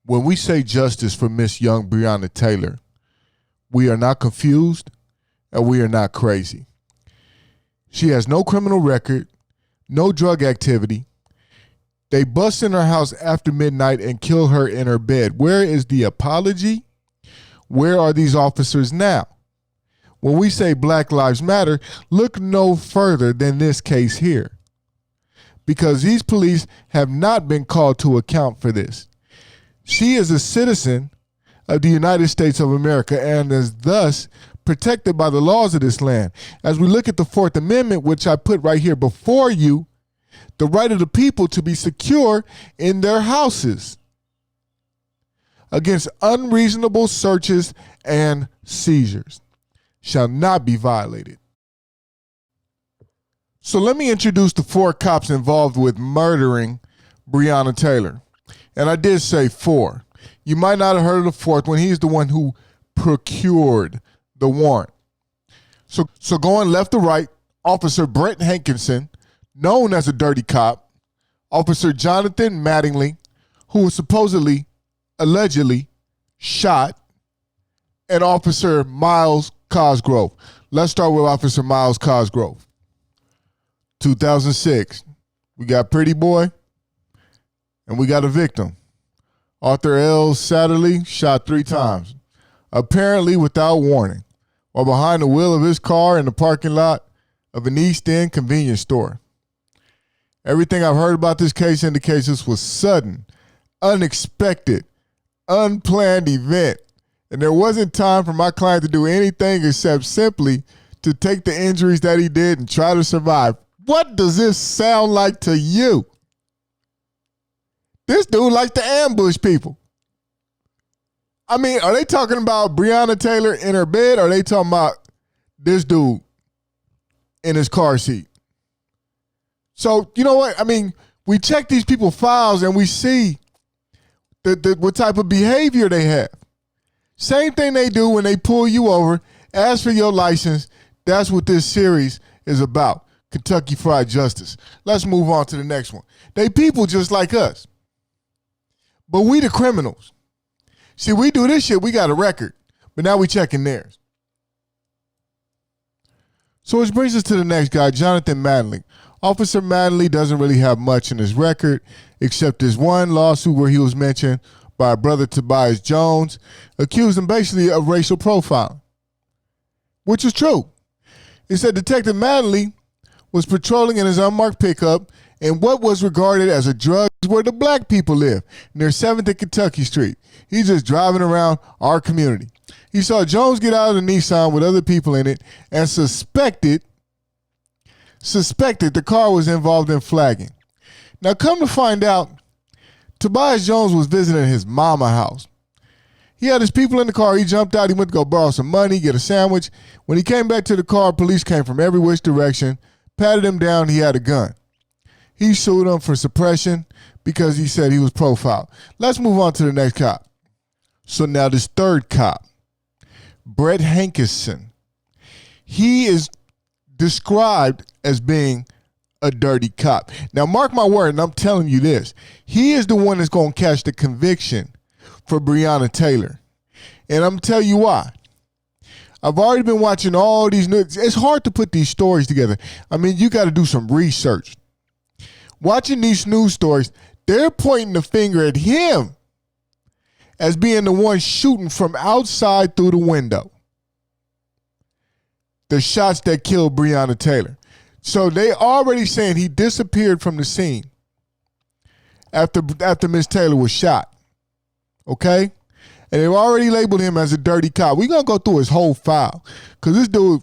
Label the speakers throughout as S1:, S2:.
S1: When we say justice for Miss Young Breonna Taylor, we are not confused and we are not crazy. She has no criminal record, no drug activity. They bust in her house after midnight and kill her in her bed. Where is the apology? Where are these officers now? When we say Black Lives Matter, look no further than this case here, because these police have not been called to account for this. She is a citizen of the United States of America and is thus protected by the laws of this land. As we look at the Fourth Amendment, which I put right here before you, the right of the people to be secure in their houses against unreasonable searches and seizures shall not be violated. So let me introduce the 4 cops involved with murdering Breonna Taylor. And I did say 4. You might not have heard of the 4th one. He's the one who procured the warrant. So going left to right, Officer Brett Hankinson, known as a dirty cop, Officer Jonathan Mattingly, who was supposedly, allegedly shot, and Officer Miles Cosgrove. Let's start with Officer Miles Cosgrove. 2006, we got Pretty Boy, and we got a victim. Arthur L. Satterley shot 3 times, apparently without warning, while behind the wheel of his car in the parking lot of an East End convenience store. Everything I've heard about this case indicates this was sudden, unexpected, unplanned event, and there wasn't time for my client to do anything except simply to take the injuries that he did and try to survive. What does this sound like to you? This dude likes to ambush people. I mean, are they talking about Breonna Taylor in her bed, or are they talking about this dude in his car seat? So, you know what? I mean, we check these people's files and we see what type of behavior they have. Same thing they do when they pull you over, ask for your license. That's what this series is about. Kentucky Fried Justice. Let's move on to the next one. They people just like us. But we the criminals. See, we do this shit, we got a record. But now we checking theirs. So which brings us to the next guy, Jonathan Mattingly. Officer Mattingly doesn't really have much in his record, except this one lawsuit where he was mentioned by brother Tobias Jones, accused him basically of racial profiling, which is true. It said Detective Mattingly was patrolling in his unmarked pickup in what was regarded as a drug where the black people live, near 7th and Kentucky Street. He's just driving around our community. He saw Jones get out of the Nissan with other people in it and suspected the car was involved in flagging. Now come to find out, Tobias Jones was visiting his mama house. He had his people in the car. He jumped out. He went to go borrow some money, get a sandwich. When he came back to the car, police came from every which direction, patted him down. He had a gun. He sued him for suppression because he said he was profiled. Let's move on to the next cop. So now this third cop, Brett Hankinson, he is described as being a dirty cop. Now mark my word, and I'm telling you this, he is the one that's going to catch the conviction for Breonna Taylor. And I'm going to tell you why. I've already been watching all these news. It's hard to put these stories together. I mean, you got to do some research. Watching these news stories, they're pointing the finger at him as being the one shooting from outside through the window. The shots that killed Breonna Taylor. So they already saying he disappeared from the scene after Miss Taylor was shot. Okay? And they've already labeled him as a dirty cop. We're going to go through his whole file because this dude,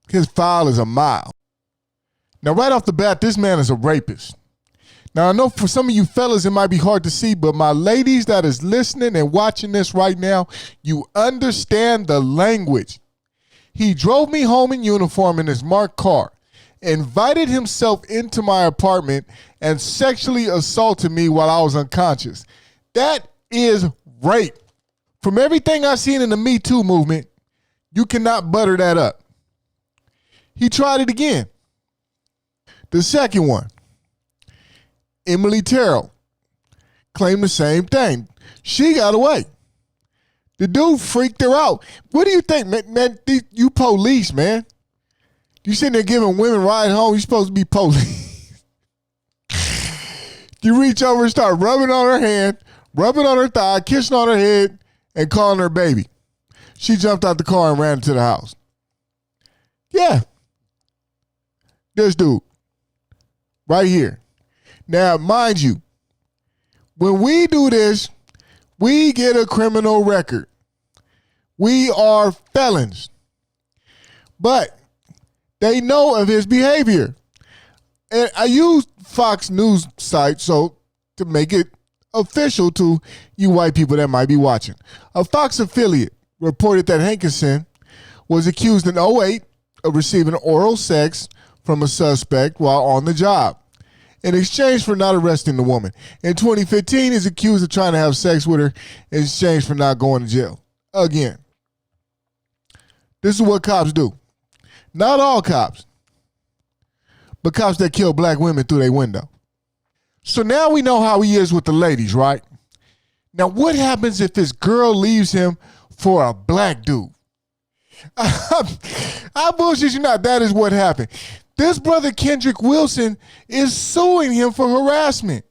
S1: his file is a mile. Now, right off the bat, this man is a rapist. Now, I know for some of you fellas, it might be hard to see, but my ladies that is listening and watching this right now, you understand the language. He drove me home in uniform in his marked car, invited himself into my apartment, and sexually assaulted me while I was unconscious. That is rape. From everything I've seen in the Me Too movement, you cannot butter that up. He tried it again. The second one, Emily Terrell, claimed the same thing. She got away. The dude freaked her out. What do you think, man? You police, man. You sitting there giving women ride home. You supposed to be police. You reach over and start rubbing on her hand, rubbing on her thigh, kissing on her head, and calling her baby. She jumped out the car and ran into the house. Yeah. This dude. Right here. Now, mind you, when we do this, we get a criminal record. We are felons. But they know of his behavior. And I use Fox News site so to make it official to you white people that might be watching. A Fox affiliate reported that Hankinson was accused in '08 of receiving oral sex from a suspect while on the job in exchange for not arresting the woman. In 2015, he's accused of trying to have sex with her in exchange for not going to jail. Again, this is what cops do. Not all cops, but cops that kill black women through their window. So now we know how he is with the ladies, right? Now what happens if this girl leaves him for a black dude? I bullshit you not. That is what happened. This brother Kendrick Wilson is suing him for harassment.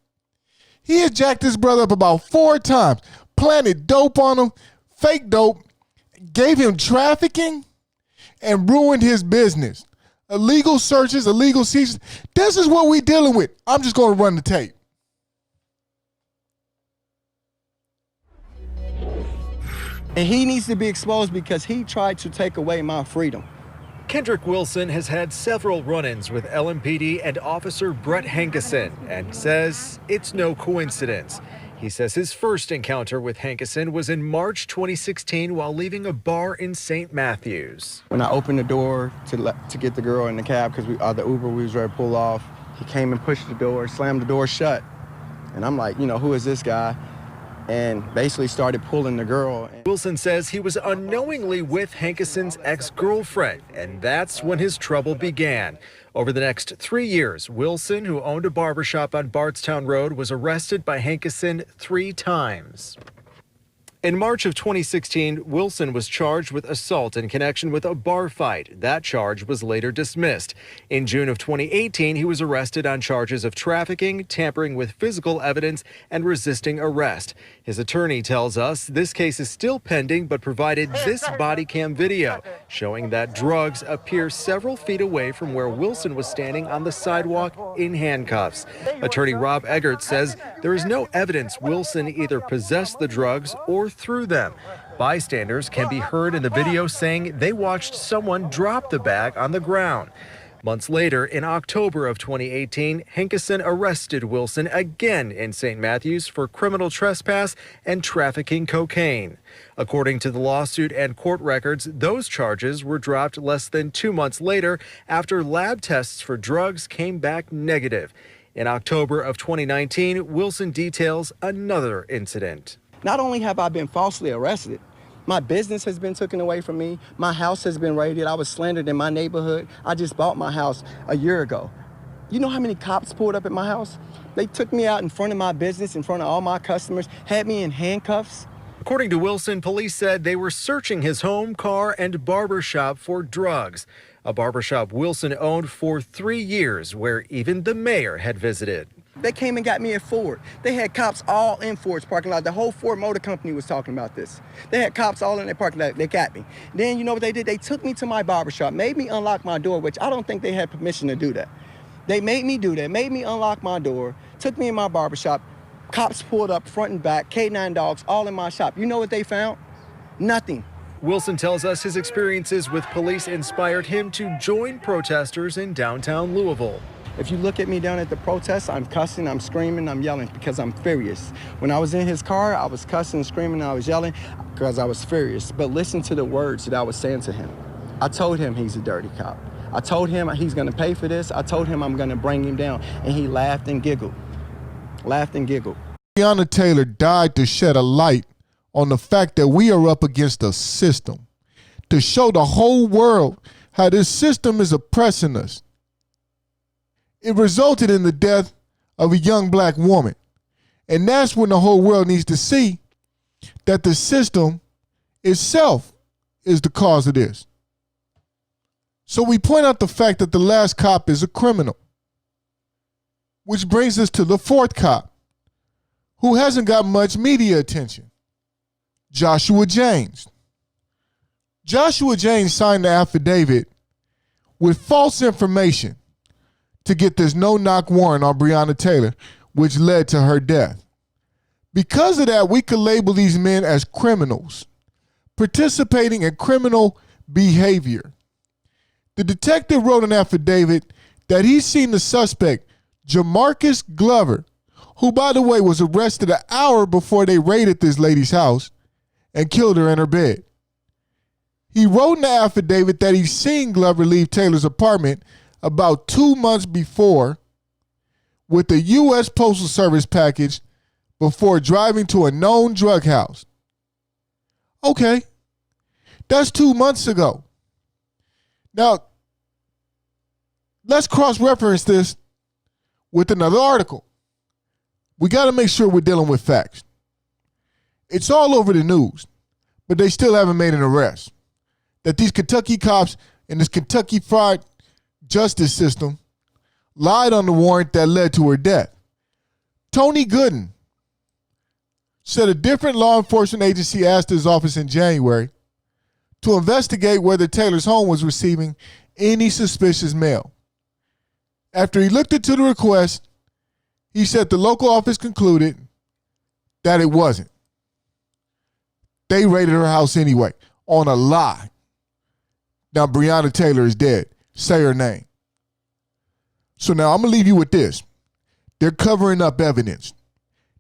S1: He had jacked his brother up about 4 times, planted dope on him, fake dope, gave him trafficking, and ruined his business. Illegal searches, illegal seizures. This is what we dealing with. I'm just going to run the tape.
S2: And he needs to be exposed because he tried to take away my freedom.
S3: Kendrick Wilson has had several run-ins with LMPD and Officer Brett Hankison and says it's no coincidence. He says his first encounter with Hankison was in March 2016 while leaving a bar in St. Matthews.
S2: When I opened the door to get the girl in the cab, because the Uber we was ready to pull off, he came and pushed the door, slammed the door shut. And I'm like, who is this guy? And basically started pulling the girl.
S3: Wilson says he was unknowingly with Hankison's ex-girlfriend, and that's when his trouble began. Over the next 3 years, Wilson, who owned a barbershop on Bardstown Road, was arrested by Hankison 3 times. In March of 2016, Wilson was charged with assault in connection with a bar fight. That charge was later dismissed. In June of 2018, he was arrested on charges of trafficking, tampering with physical evidence, and resisting arrest. His attorney tells us this case is still pending, but provided this body cam video showing that drugs appear several feet away from where Wilson was standing on the sidewalk in handcuffs. Attorney Rob Eggert says there is no evidence Wilson either possessed the drugs or threw them. Bystanders can be heard in the video saying they watched someone drop the bag on the ground. Months later, in October of 2018, Hankison arrested Wilson again in St. Matthews for criminal trespass and trafficking cocaine. According to the lawsuit and court records, those charges were dropped less than 2 months later after lab tests for drugs came back negative. In October of 2019, Wilson details another incident.
S2: Not only have I been falsely arrested, my business has been taken away from me. My house has been raided. I was slandered in my neighborhood. I just bought my house a year ago. You know how many cops pulled up at my house? They took me out in front of my business, in front of all my customers, had me in handcuffs.
S3: According to Wilson, police said they were searching his home, car, and barbershop for drugs. A barbershop Wilson owned for 3 years, where even the mayor had visited.
S2: They came and got me at Ford. They had cops all in Ford's parking lot. The whole Ford Motor Company was talking about this. They had cops all in their parking lot. They got me. Then you know what they did? They took me to my barbershop, made me unlock my door, which I don't think they had permission to do that. They made me do that, made me unlock my door, took me in my barbershop. Cops pulled up front and back, K9 dogs, all in my shop. You know what they found? Nothing.
S3: Wilson tells us his experiences with police inspired him to join protesters in downtown Louisville.
S2: If you look at me down at the protest, I'm cussing, I'm screaming, I'm yelling because I'm furious. When I was in his car, I was cussing, screaming, I was yelling because I was furious. But listen to the words that I was saying to him. I told him he's a dirty cop. I told him he's gonna pay for this. I told him I'm gonna bring him down. And he laughed and giggled. Laughed and giggled.
S1: Breonna Taylor died to shed a light on the fact that we are up against a system, to show the whole world how this system is oppressing us. It resulted in the death of a young black woman. And that's when the whole world needs to see that the system itself is the cause of this. So we point out the fact that the last cop is a criminal. Which brings us to the fourth cop, who hasn't got much media attention, Joshua James. Joshua James signed the affidavit with false information to get this no-knock warrant on Breonna Taylor, which led to her death. Because of that, we could label these men as criminals, participating in criminal behavior. The detective wrote an affidavit that he's seen the suspect, Jamarcus Glover, who, by the way, was arrested an hour before they raided this lady's house and killed her in her bed. He wrote in the affidavit that he's seen Glover leave Taylor's apartment about 2 months before with a U.S. Postal Service package before driving to a known drug house. Okay, that's 2 months ago. Now, let's cross-reference this with another article. We got to make sure we're dealing with facts. It's all over the news, but they still haven't made an arrest. That these Kentucky cops in this Kentucky fried justice system lied on the warrant that led to her death. Tony Gooden said a different law enforcement agency asked his office in January to investigate whether Taylor's home was receiving any suspicious mail. After he looked into the request, he said the local office concluded that it wasn't. They raided her house anyway, on a lie. Now Breonna Taylor is dead. Say her name. So now I'm going to leave you with this. They're covering up evidence.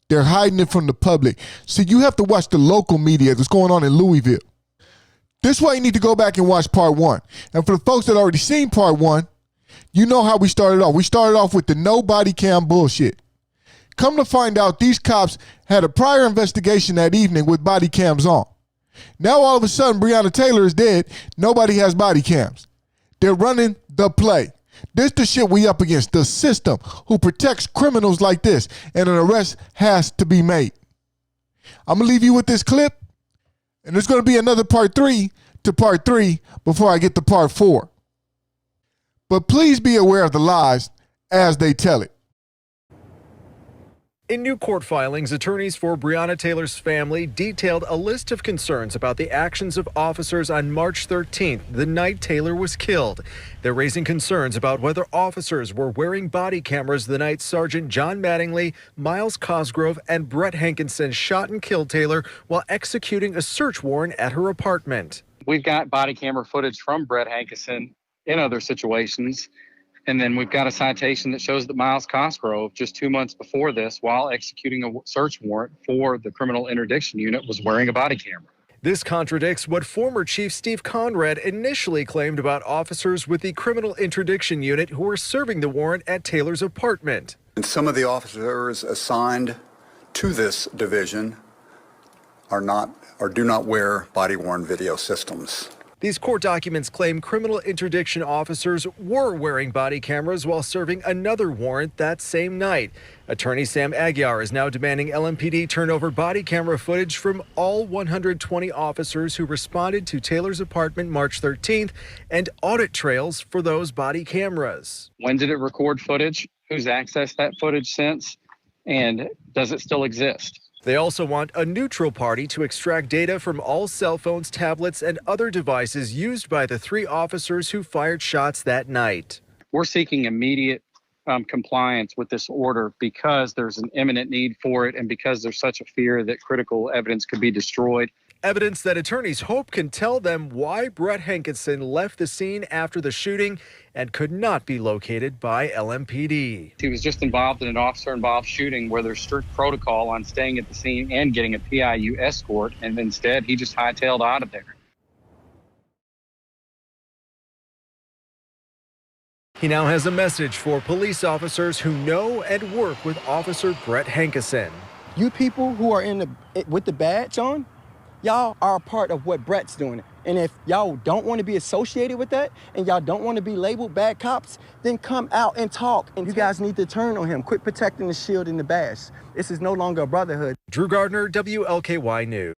S1: They're hiding it from the public. So you have to watch the local media that's going on in Louisville. This is why you need to go back and watch part 1. And for the folks that already seen part 1, you know how we started off. We started off with the no body cam bullshit. Come to find out, these cops had a prior investigation that evening with body cams on. Now all of a sudden, Breonna Taylor is dead. Nobody has body cams. They're running the play. This the shit we up against, the system who protects criminals like this, and an arrest has to be made. I'm going to leave you with this clip, and there's going to be another part 3 to part 3 before I get to part 4. But please be aware of the lies as they tell it.
S3: In new court filings, attorneys for Breonna Taylor's family detailed a list of concerns about the actions of officers on March 13th, the night Taylor was killed. They're raising concerns about whether officers were wearing body cameras the night Sergeant John Mattingly, Miles Cosgrove, and Brett Hankinson shot and killed Taylor while executing a search warrant at her apartment.
S4: We've got body camera footage from Brett Hankinson in other situations. And then we've got a citation that shows that Miles Cosgrove, just 2 months before this, while executing a search warrant for the criminal interdiction unit, was wearing a body camera.
S3: This contradicts what former Chief Steve Conrad initially claimed about officers with the criminal interdiction unit who were serving the warrant at Taylor's apartment.
S5: And some of the officers assigned to this division are not or do not wear body-worn video systems.
S3: These court documents claim criminal interdiction officers were wearing body cameras while serving another warrant that same night. Attorney Sam Aguiar is now demanding LMPD turn over body camera footage from all 120 officers who responded to Taylor's apartment March 13th and audit trails for those body cameras.
S4: When did it record footage? Who's accessed that footage since? And does it still exist?
S3: They also want a neutral party to extract data from all cell phones, tablets, and other devices used by the 3 officers who fired shots that night.
S4: We're seeking immediate compliance with this order because there's an imminent need for it and because there's such a fear that critical evidence could be destroyed.
S3: Evidence that attorneys hope can tell them why Brett Hankinson left the scene after the shooting and could not be located by LMPD.
S4: He was just involved in an officer-involved shooting where there's strict protocol on staying at the scene and getting a PIU escort, and instead he just hightailed out of there.
S3: He now has a message for police officers who know and work with Officer Brett Hankinson.
S2: You people who are with the badge on, y'all are a part of what Brett's doing. And if y'all don't want to be associated with that and y'all don't want to be labeled bad cops, then come out and talk. And you guys need to turn on him. Quit protecting the shield and the badge. This is no longer a brotherhood.
S3: Drew Gardner, WLKY News.